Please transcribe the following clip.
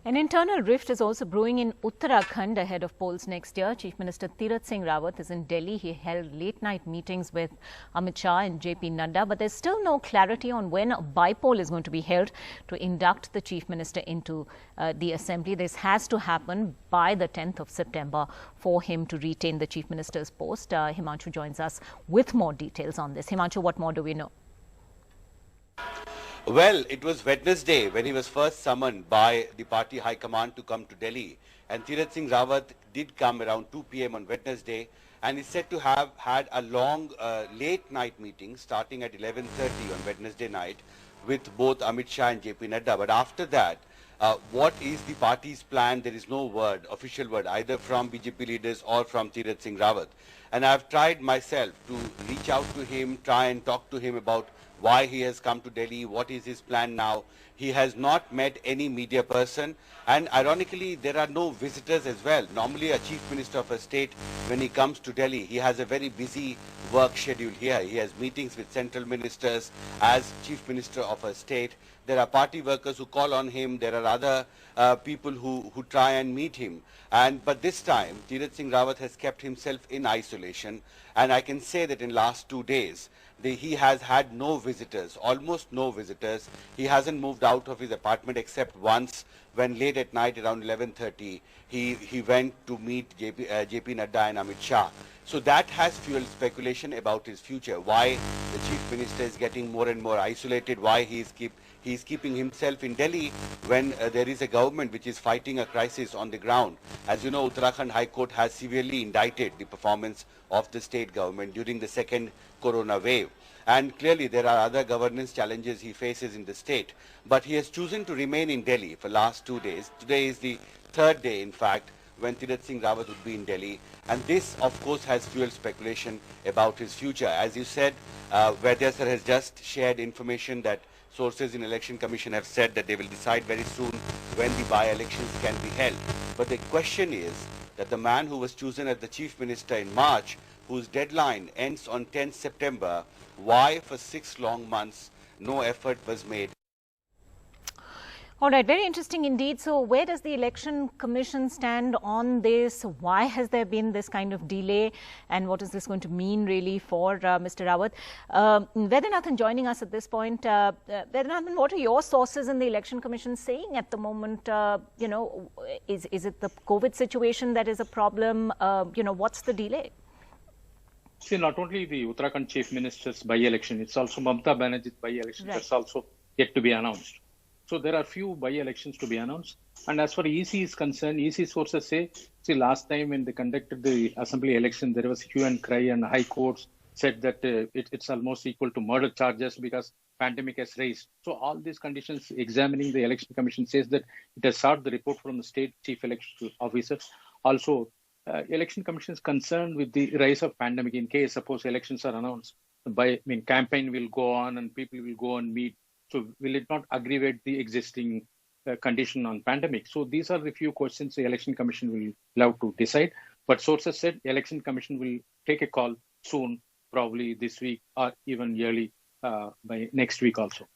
An internal rift is also brewing in Uttarakhand ahead of polls next year. Chief Minister Tirath Singh Rawat is in Delhi. He held late-night meetings with Amit Shah and JP Nadda, but there's still no clarity on when a by-poll is going to be held to induct the Chief Minister into the Assembly. This has to happen by the 10th of September for him to retain the Chief Minister's post. Himanshu joins us with more details on this. Himanshu, what more do we know? Well, it was Wednesday when he was first summoned by the party high command to come to Delhi, and Tirath Singh Rawat did come around 2 p.m. on Wednesday, and is said to have had a long late night meeting starting at 11:30 on Wednesday night with both Amit Shah and JP Nadda. But after that, what is the party's plan? There is no word, official word, either from BJP leaders or from Tirath Singh Rawat. And I've tried myself to reach out to him, try and talk to him about why he has come to Delhi, what is his plan now. He has not met any media person, and ironically there are no visitors as well. Normally a chief minister of a state, when he comes to Delhi, he has a very busy work schedule here. He has meetings with central ministers as chief minister of a state. There are party workers who call on him. There are other people who try and meet him. But this time, Tirath Singh Rawat has kept himself in isolation. And I can say that in last 2 days, he has had no visitors, almost no visitors. He hasn't moved out of his apartment except once when late at night around 11:30, he went to meet JP Nadda and Amit Shah. So that has fueled speculation about his future, why the chief minister is getting more and more isolated, why he is keeping himself in Delhi when there is a government which is fighting a crisis on the ground. As you know, Uttarakhand High Court has severely indicted the performance of the state government during the second corona wave. And clearly there are other governance challenges he faces in the state. But he has chosen to remain in Delhi for last 2 days. Today is the third day, in fact, when Tirath Singh Rawat would be in Delhi. And this, of course, has fueled speculation about his future. As you said, Vaidya sir has just shared information that sources in Election Commission have said that they will decide very soon when the by-elections can be held. But the question is that the man who was chosen as the Chief Minister in March, whose deadline ends on 10th September, why for 6 long months no effort was made? All right, very interesting indeed. So where does the Election Commission stand on this? Why has there been this kind of delay? And what is this going to mean really for Mr. Rawat? Vaidyanathan joining us at this point. Vaidyanathan, what are your sources in the Election Commission saying at the moment? Is it the COVID situation that is a problem? What's the delay? See, not only the Uttarakhand Chief Minister's by-election, it's also Mamata Banerjee's by-election that's also yet to be announced. So there are few by-elections to be announced. And as far as EC is concerned, EC sources say, see, last time when they conducted the assembly election, there was hue and cry, and high courts said that it's almost equal to murder charges because pandemic has raised. So all these conditions, examining the Election Commission says that it has sought the report from the state chief election officer. Also, Election Commission is concerned with the rise of pandemic. In case, suppose elections are announced, campaign will go on and people will go and meet. So will it not aggravate the existing condition on pandemic? So these are the few questions the Election Commission will have to decide. But sources said Election Commission will take a call soon, probably this week or even early by next week also.